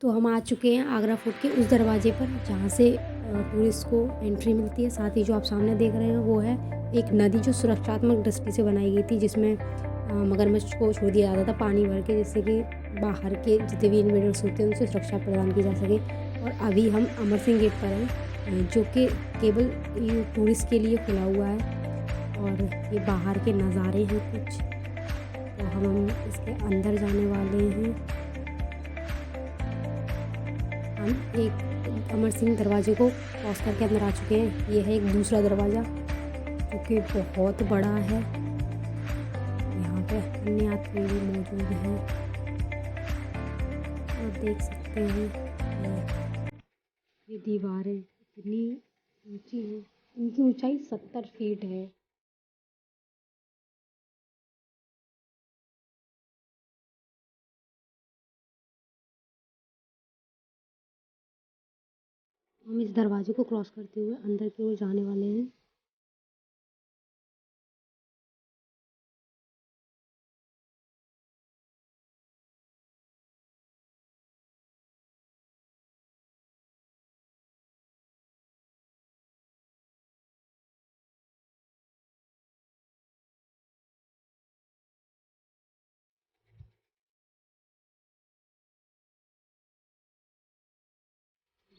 तो हम आ चुके हैं आगरा फोर्ट के उस दरवाजे पर जहाँ से टूरिस्ट को एंट्री मिलती है। साथ ही जो आप सामने देख रहे हैं वो है एक नदी जो सुरक्षात्मक दृष्टि से बनाई गई थी, जिसमें मगरमच्छ को छोड़ दिया जाता था पानी भर के, जिससे कि बाहर के जितने भी इन्वेडर्स होते हैं उनसे सुरक्षा प्रदान की जा सके। और अभी हम अमर सिंह गेट पर हैं, जो कि केवल ये टूरिस्ट के लिए खुला हुआ है। और ये बाहर के नज़ारे हैं कुछ, तो हम इसके अंदर जाने वाले हैं। हम एक अमर सिंह दरवाजे को क्रॉस करके अंदर आ चुके हैं। ये है एक दूसरा दरवाज़ा जो कि बहुत बड़ा है। यहाँ पे अन्य यात्री भी मौजूद हैं। आप देख सकते हैं ये दीवारें इतनी ऊंची हैं, इनकी ऊंचाई 70 फीट है। हम इस दरवाजे को क्रॉस करते हुए अंदर की ओर जाने वाले हैं।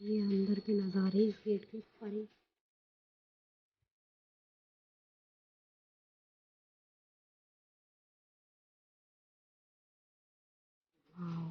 ये अंदर के नज़ारे इस गेट के परे। वाओ!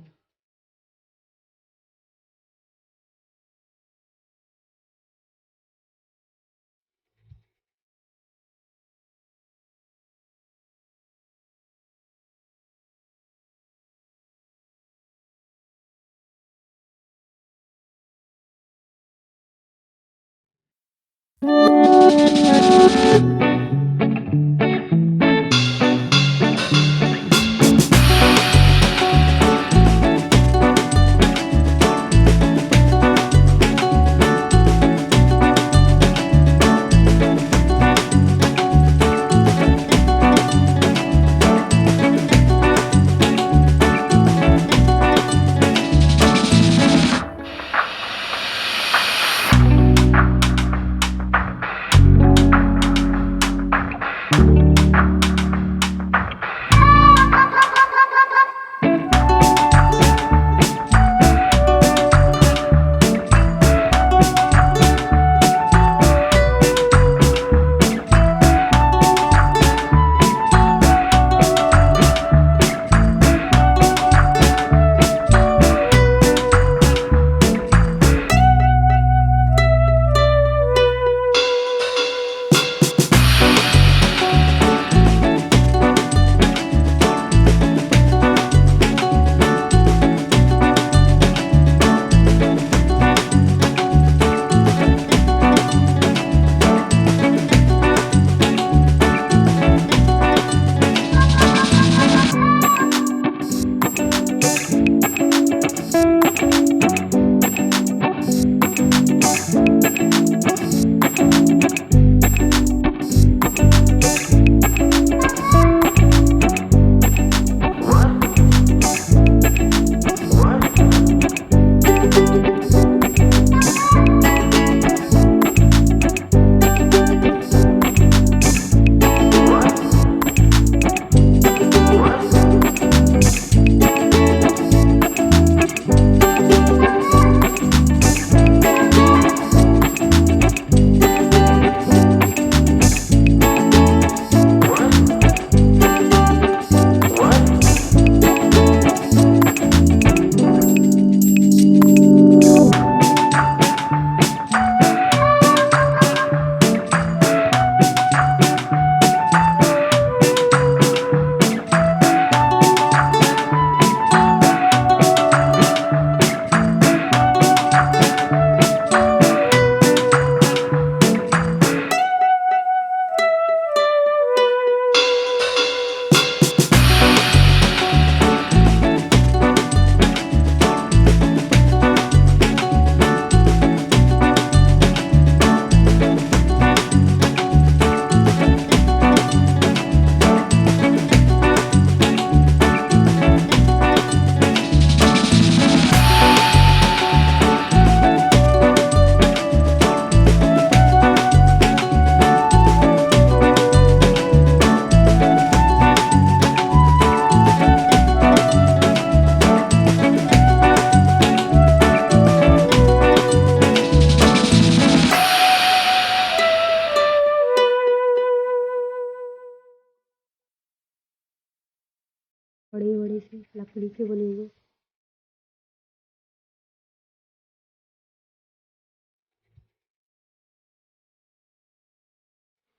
लकड़ी के बने हुए।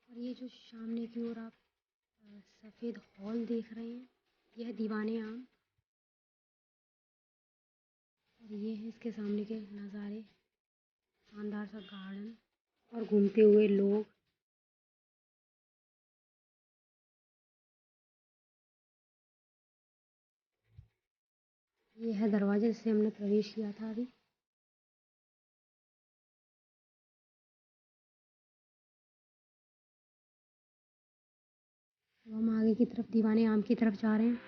और ये जो सामने की ओर आप सफ़ेद हॉल देख रहे हैं, यह दीवाने आम। और ये है इसके सामने के नज़ारे, शानदार सा गार्डन और घूमते हुए लोग। ये है दरवाजा जिससे हमने प्रवेश किया था अभी। अब हम आगे की तरफ दीवाने आम की तरफ जा रहे हैं।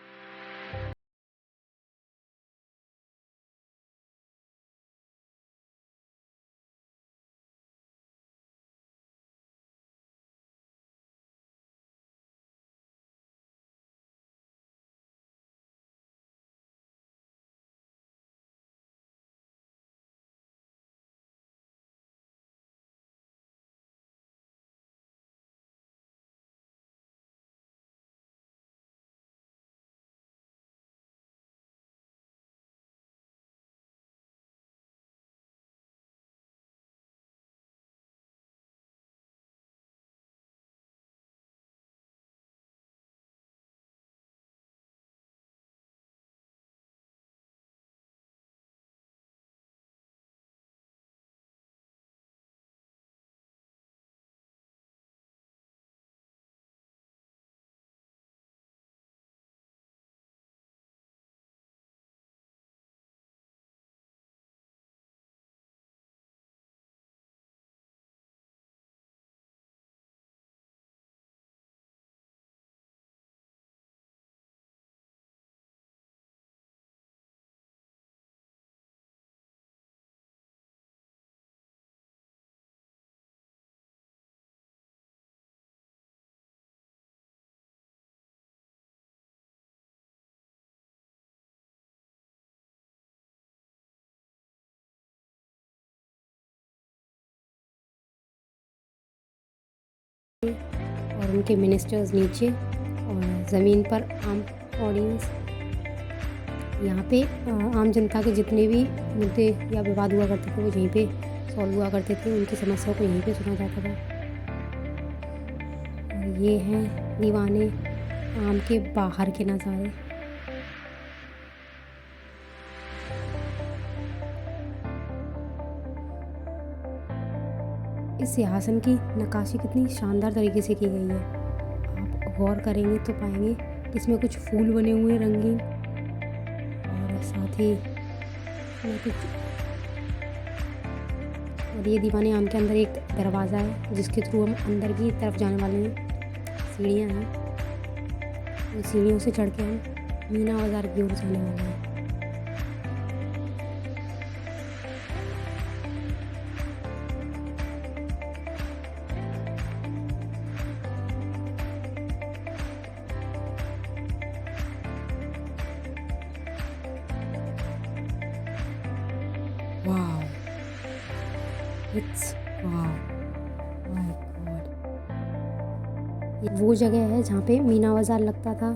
और उनके मिनिस्टर्स नीचे और ज़मीन पर आम ऑडियंस। यहाँ पे आम जनता के जितने भी मुद्दे या विवाद हुआ करते थे वो यहीं पे सॉल्व हुआ करते थे, उनकी समस्याओं को यहीं पे सुना जाता था। और ये हैं दीवाने आम के बाहर के नज़ारे। इस सिंहासन की नक्काशी कितनी शानदार तरीके से की गई है। आप गौर करेंगे तो पाएंगे कि इसमें कुछ फूल बने हुए हैं रंगीन, और साथ ही इसमें कुछ। और ये दीवाने आम के अंदर एक दरवाज़ा है जिसके थ्रू हम अंदर की तरफ जाने वाले हैं। सीढ़ियाँ हैं, उन सीढ़ियों से चढ़ के हम मीना बाज़ार की ओर जाने वाले हैं। Wow, it's wow, my God. ये वो जगह है जहाँ पे मीना बाज़ार लगता था।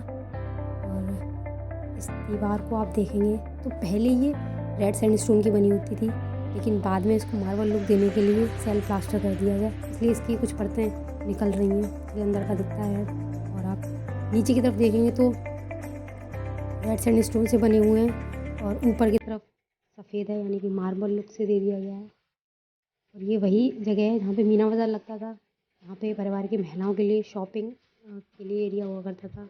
और इस दीवार को आप देखेंगे तो पहले ये रेड सैंडस्टोन की बनी होती थी, लेकिन बाद में इसको मार्बल लुक देने के लिए सेल्फ प्लास्टर कर दिया गया, इसलिए इसकी कुछ परतें निकल रही हैं, इसलिए अंदर का दिखता है। और आप नीचे की तरफ देखेंगे तो रेड सैंडस्टोन से बने हुए हैं और ऊपर की तरफ सफ़ेद है, यानी कि मार्बल लुक से दे दिया गया है। और ये वही जगह है जहाँ पे मीना बाज़ार लगता था, यहाँ पे परिवार की महिलाओं के लिए शॉपिंग के लिए एरिया हुआ करता था।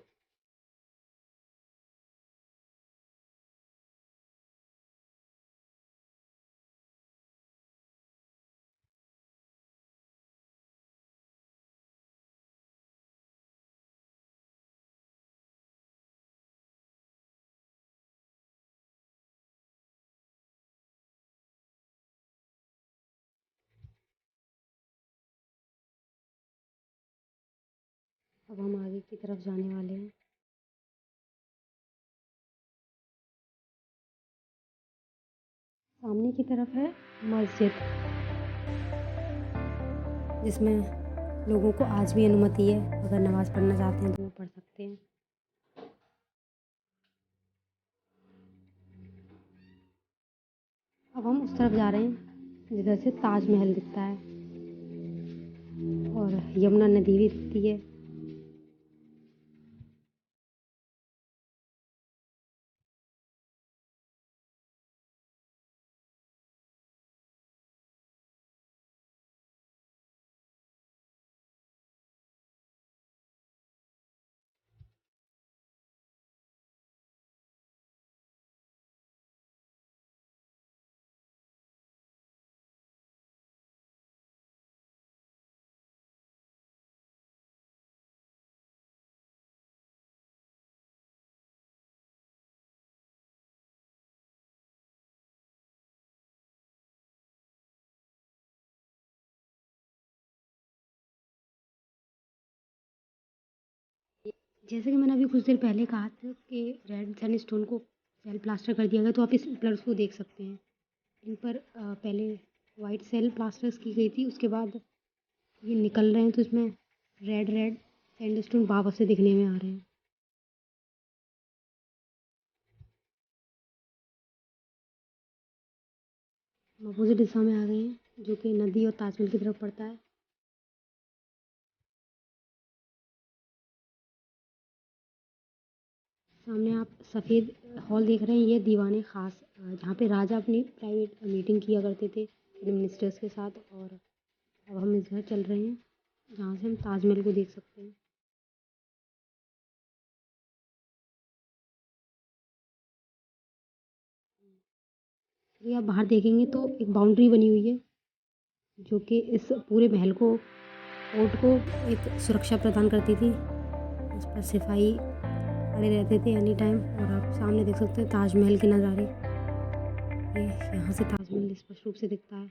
अब हम आगे की तरफ जाने वाले हैं। सामने की तरफ है मस्जिद, जिसमें लोगों को आज भी अनुमति है, अगर नमाज़ पढ़ना चाहते हैं तो वो पढ़ सकते हैं। अब हम उस तरफ जा रहे हैं जिधर से ताजमहल दिखता है और यमुना नदी भी दिखती है। जैसे कि मैंने अभी कुछ देर पहले कहा था कि रेड सैंडस्टोन को सेल प्लास्टर कर दिया गया, तो आप इस पिलर्स को देख सकते हैं। इन पर पहले वाइट सेल प्लास्टर्स की गई थी, उसके बाद ये निकल रहे हैं तो इसमें रेड रेड सैंडस्टोन वापस से दिखने में आ रहे हैं। हम अपोजिट दिशा में आ गए हैं जो कि नदी और ताजमहल की तरफ पड़ता है। सामने आप सफ़ेद हॉल देख रहे हैं, ये दीवाने ख़ास जहाँ पे राजा अपनी प्राइवेट मीटिंग किया करते थे अपने मिनिस्टर्स के साथ। और अब हम इस घर चल रहे हैं जहाँ से हम ताजमहल को देख सकते हैं। ये आप बाहर देखेंगे तो एक बाउंड्री बनी हुई है जो कि इस पूरे महल को, फोर्ट को एक सुरक्षा प्रदान करती थी। इस पर सिपाही खड़े रहते थे एनी टाइम। और आप सामने देख सकते हैं ताजमहल के नज़ारे। ये यहाँ से ताजमहल स्पष्ट रूप से दिखता है।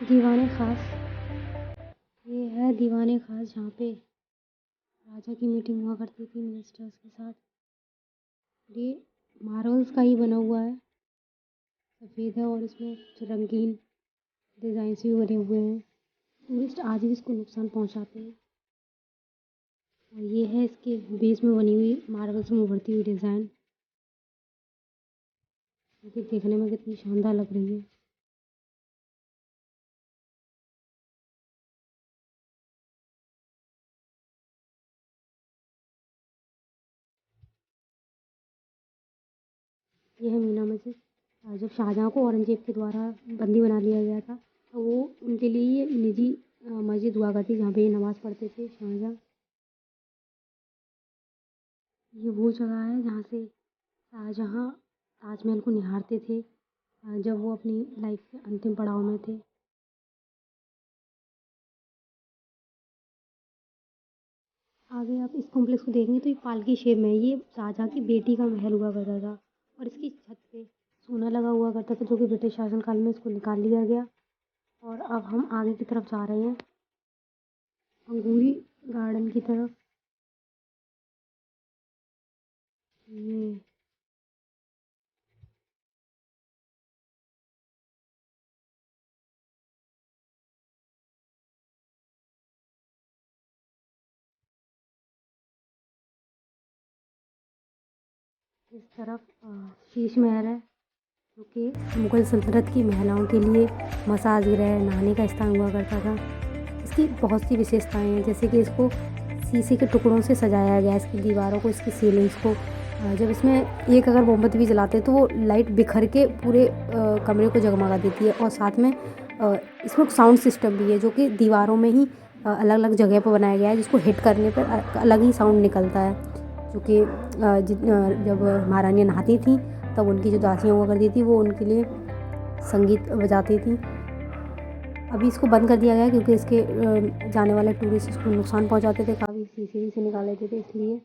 दीवाने ख़ास, ये है दीवाने ख़ास जहाँ पे राजा की मीटिंग हुआ करती थी मिनिस्टर्स के साथ। ये मार्बल्स का ही बना हुआ है, सफ़ेद है और इसमें कुछ रंगीन डिज़ाइंस भी बने हुए हैं। टूरिस्ट आज भी इसको नुकसान पहुंचाते हैं। और ये है इसके बेस में बनी हुई मार्बल्स में उभरती हुई डिज़ाइन, जो कि देखने में कितनी शानदार लग रही है। ये है मीना मस्जिद। जब शाहजहाँ को औरंगज़ेब के द्वारा बंदी बना लिया गया था, तो वो उनके लिए ये निजी मस्जिद हुआ करती जहाँ पे ये नमाज़ पढ़ते थे शाहजहाँ। ये वो जगह है जहाँ से शाहजहाँ ताजमहल को निहारते थे जब वो अपनी लाइफ के अंतिम पड़ाव में थे। आगे आप इस कॉम्प्लेक्स को देखेंगे तो ये पालकी शेप में है। ये राजा की बेटी का महल हुआ करता था और इसकी छत पे सोना लगा हुआ करता था, जो कि ब्रिटिश शासनकाल में इसको निकाल लिया गया। और अब हम आगे की तरफ जा रहे हैं, अंगूरी गार्डन की तरफ। ये इस तरफ शीश महल है, जो कि मुग़ल सल्तनत की महिलाओं के लिए मसाज गृह, नहाने का स्थान हुआ करता था। इसकी बहुत सी विशेषताएं हैं, जैसे कि इसको शीशे के टुकड़ों से सजाया गया है, इसकी दीवारों को, इसकी सीलिंग्स को। जब इसमें एक अगर मोमबत्ती भी जलाते हैं तो वो लाइट बिखर के पूरे कमरे को जगमगा देती है। और साथ में इसमें साउंड सिस्टम भी है, जो कि दीवारों में ही अलग अलग जगह पर बनाया गया है, जिसको हिट करने पर अलग ही साउंड निकलता है। जो कि जब महारानियाँ नहाती थीं तब उनकी जो दासियाँ हुआ करती थी वो उनके लिए संगीत बजाती थी। अभी इसको बंद कर दिया गया है क्योंकि इसके जाने वाले टूरिस्ट इसको नुकसान पहुंचाते थे, काफ़ी शीशे से निकाल लेते थे, इसलिए।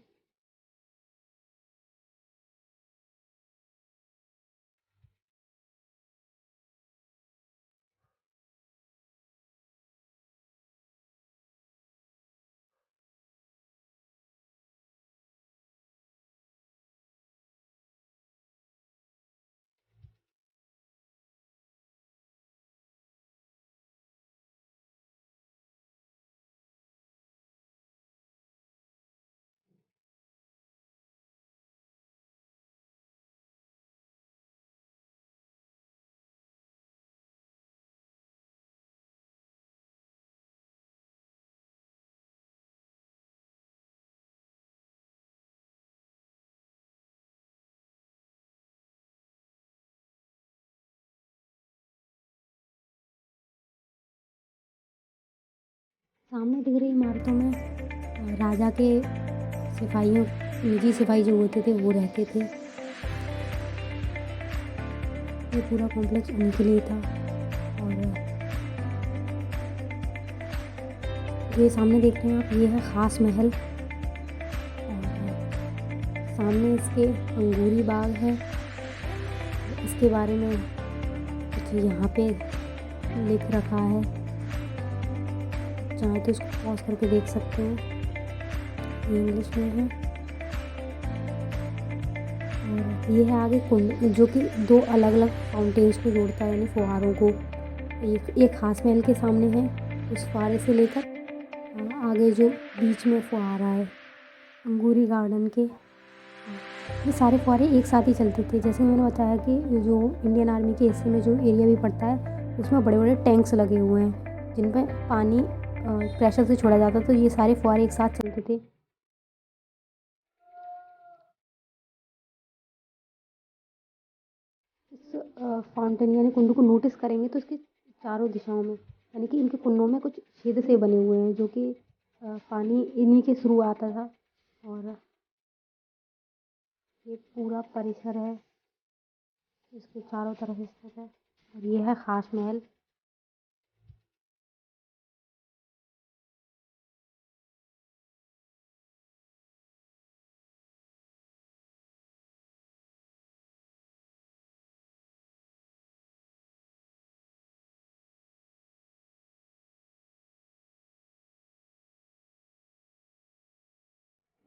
सामने दिख रही इमारतों में राजा के सिपाहियों, निजी सिपाही जो होते थे वो रहते थे। ये पूरा कॉम्प्लेक्स उनके लिए था। और ये सामने देख रहे हैं आप, ये है ख़ास महल। और सामने इसके अंगूरी बाग है। इसके बारे में कुछ यहाँ पे लिख रखा है, चाहे तो इसको पॉज करके देख सकते हैं। ये इंग्लिश में है। और ये है आगे कुंड, जो कि दो अलग अलग फाउंटेन्स को जोड़ता है, यानी फुहारों को। एक खास महल के सामने है, उस फुहारे से लेकर आगे जो बीच में फुहारा है अंगूरी गार्डन के। ये सारे फुहारे एक साथ ही चलते थे। जैसे मैंने बताया कि जो इंडियन आर्मी के हिस्से में जो एरिया भी पड़ता है उसमें बड़े बड़े टैंक्स लगे हुए हैं, जिन पर पानी प्रेशर से छोड़ा जाता, तो ये सारे फुहारे एक साथ चलते थे। इस फाउंटेन यानी कुंड को नोटिस करेंगे तो इसके चारों दिशाओं में, यानी कि इनके कुंडों में कुछ छेद से बने हुए हैं, जो कि पानी इन्हीं के थ्रू आता था। और ये पूरा परिसर है, इसके चारों तरफ स्थित है। और ये है ख़ास महल।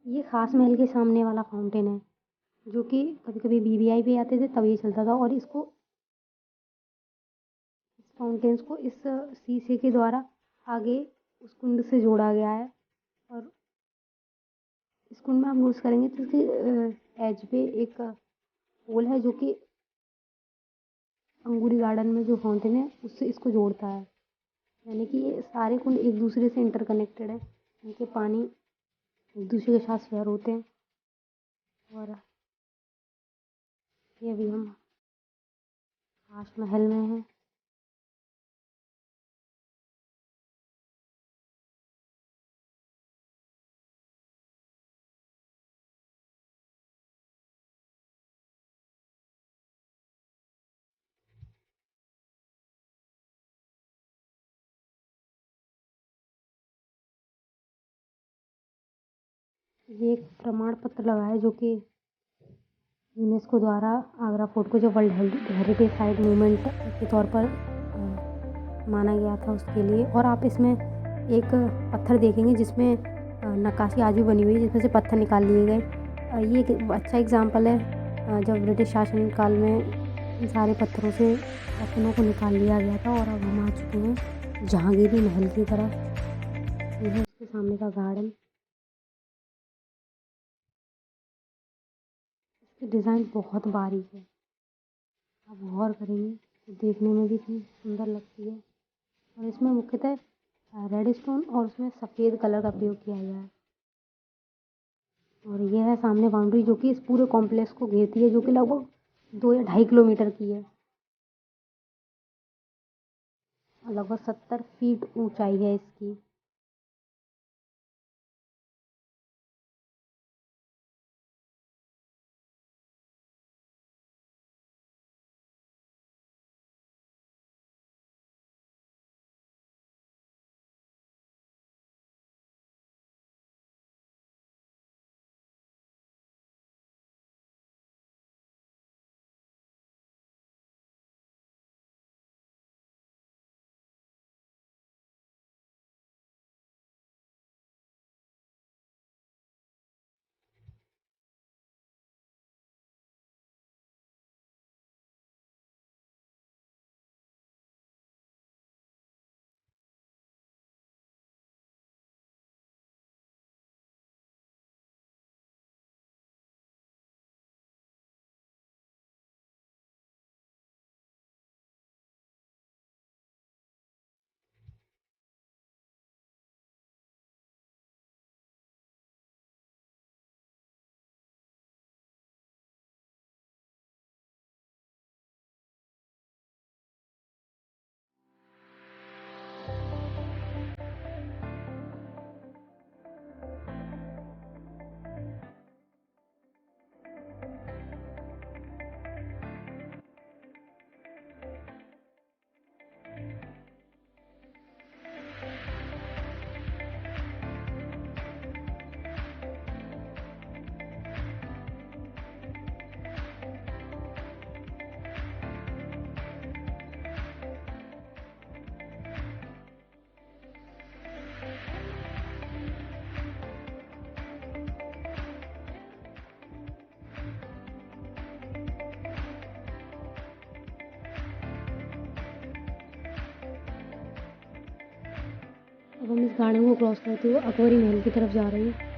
ये ख़ास महल के सामने वाला फाउंटेन है, जो कि कभी कभी वीवीआईपी आते थे तब ये चलता था। और इसको, इस फाउंटेन्स को इस शीशे के द्वारा आगे उस कुंड से जोड़ा गया है। और इस कुंड में आप नोटिस करेंगे तो इसके एज पे एक पोल है, जो कि अंगूरी गार्डन में जो फाउंटेन है उससे इसको जोड़ता है। यानी कि ये सारे कुंड एक दूसरे से इंटरकनेक्टेड है, इनके पानी एक दूसरे के साथ शेयर होते हैं। और ये अभी हम ताजमहल में हैं। ये एक प्रमाण पत्र लगा है जो कि यूनेस्को द्वारा आगरा फोर्ट को जो वर्ल्ड हेरिटेज साइट मूवमेंट के तौर पर माना गया था उसके लिए। और आप इसमें एक पत्थर देखेंगे जिसमें नक्काशी आज भी बनी हुई है जिसमें से पत्थर निकाल लिए गए। ये एक अच्छा एग्जाम्पल है जब ब्रिटिश शासन काल में इन सारे पत्थरों से रत्नों को निकाल लिया गया था। और अब हम आ चुके हैं जहांगीरी महल की तरफ। ये है उसके सामने का गार्डन। इसकी डिज़ाइन बहुत बारीक है, आप गौर करेंगे तो देखने में भी इतनी सुंदर लगती है। और इसमें मुख्यतः रेड स्टोन और उसमें सफ़ेद कलर का प्रयोग किया गया है। और ये है सामने बाउंड्री जो कि इस पूरे कॉम्प्लेक्स को घेरती है, जो कि लगभग 2 या 2.5 किलोमीटर की है और लगभग 70 फीट ऊंचाई है इसकी। अब हम इस गार्डन को क्रॉस करते हुए अकबरी महल की तरफ जा रहे हैं।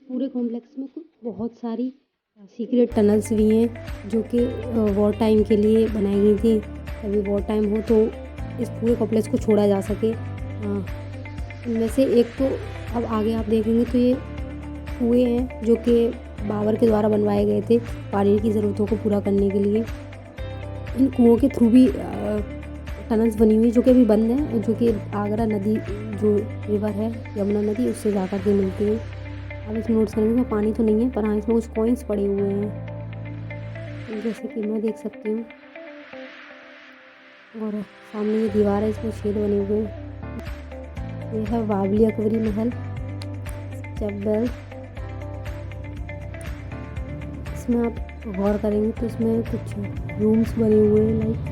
पूरे कॉम्प्लेक्स में कुछ बहुत सारी सीक्रेट टनल्स भी हैं जो कि वॉर टाइम के लिए बनाई गई थी। कभी वॉर टाइम हो तो इस पूरे कॉम्प्लेक्स को छोड़ा जा सके। इनमें से एक तो अब आगे आप देखेंगे तो ये कुएँ हैं जो कि बाबर के द्वारा बनवाए गए थे पानी की ज़रूरतों को पूरा करने के लिए। इन कुओं के थ्रू भी टनल्स बनी हुई है जो कि अभी बंद हैं, जो कि आगरा नदी जो रिवर है यमुना नदी उससे जा कर के मिलती है। आप इसमें नोट्स करेंगे इसमें पानी तो नहीं है, पर हाँ इसमें कुछ कॉइन्स पड़े हुए हैं जैसे कि मैं देख सकती हूँ। और सामने ये दीवार है, इसमें छेद बने हुए हैं। ये है बावली अकबरी महल स्टेप बेल। इसमें आप गौर करेंगे तो इसमें कुछ रूम्स बने हुए हैं लाइक।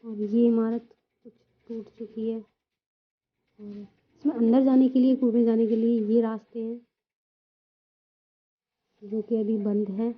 और ये इमारत कुछ टूट चुकी है। और इसमें अंदर जाने के लिए, कुएं में जाने के लिए ये रास्ते हैं जो कि अभी बंद है।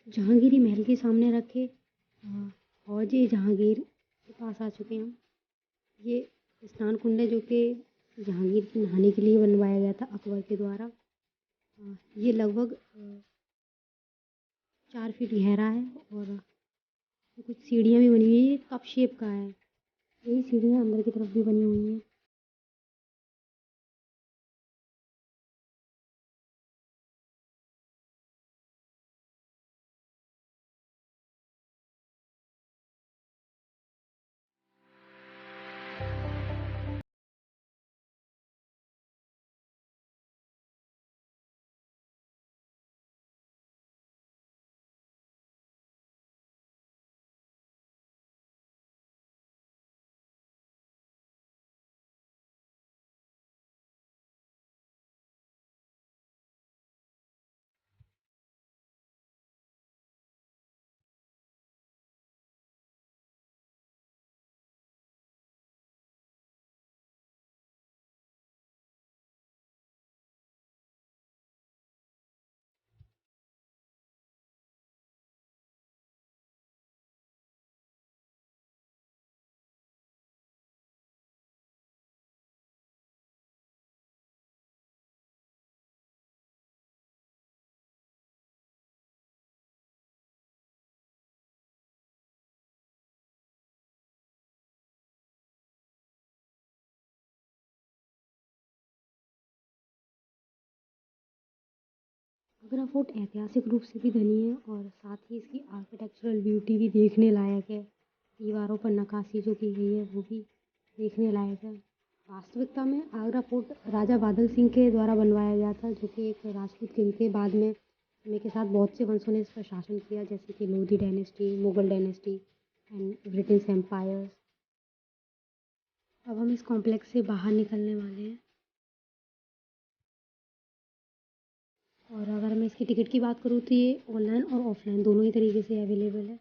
जहांगीरी महल के सामने रखे हौजे जहांगीर के पास आ चुके हैं हम। ये स्नान कुंड है जो कि जहांगीर के नहाने के लिए बनवाया गया था अकबर के द्वारा। ये लगभग 4 फीट गहरा है और कुछ सीढ़ियाँ भी बनी हुई हैं। ये कप शेप का है। यही सीढ़ियाँ अंदर की तरफ भी बनी हुई हैं। आगरा फोर्ट ऐतिहासिक रूप से भी धनी है और साथ ही इसकी आर्किटेक्चरल ब्यूटी भी देखने लायक है। दीवारों पर नक्काशी जो की गई है वो भी देखने लायक है। वास्तविकता में आगरा फोर्ट राजा बादल सिंह के द्वारा बनवाया गया था, जो कि एक राजपूत किंग के। बाद में समय के साथ बहुत से वंशों ने इस पर शासन किया, जैसे कि Lodhi dynasty, Mughal dynasty and British empires. अब हम इस कॉम्प्लेक्स से बाहर निकलने वाले हैं। और अगर मैं इसकी टिकट की बात करूँ तो ये ऑनलाइन और ऑफलाइन दोनों ही तरीके से अवेलेबल है।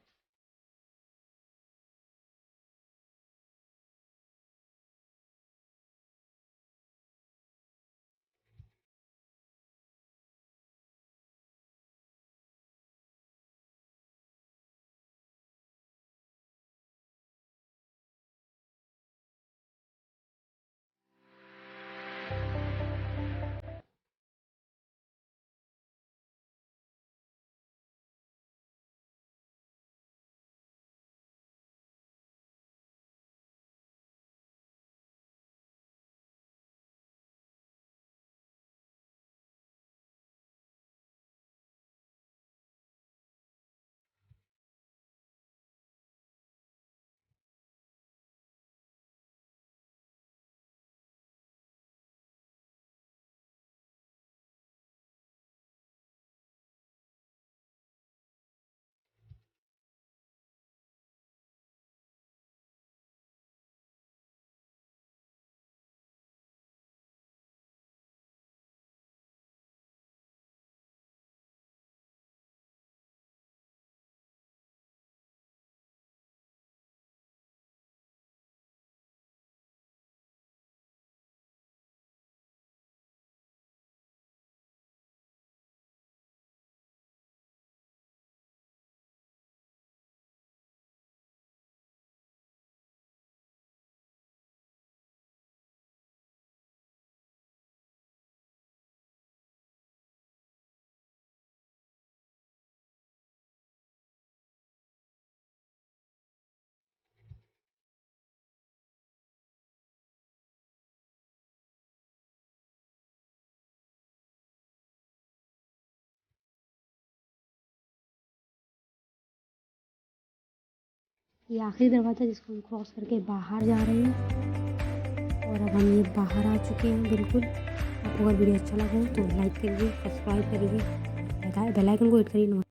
ये आखिरी दरवाज़ा जिसको हम क्रॉस करके बाहर जा रहे हैं। और अब हम ये बाहर आ चुके हैं बिल्कुल। आपको अगर वीडियो अच्छा लगा हो तो लाइक करिए, सब्सक्राइब करिए, बेल आइकन को हिट करिए।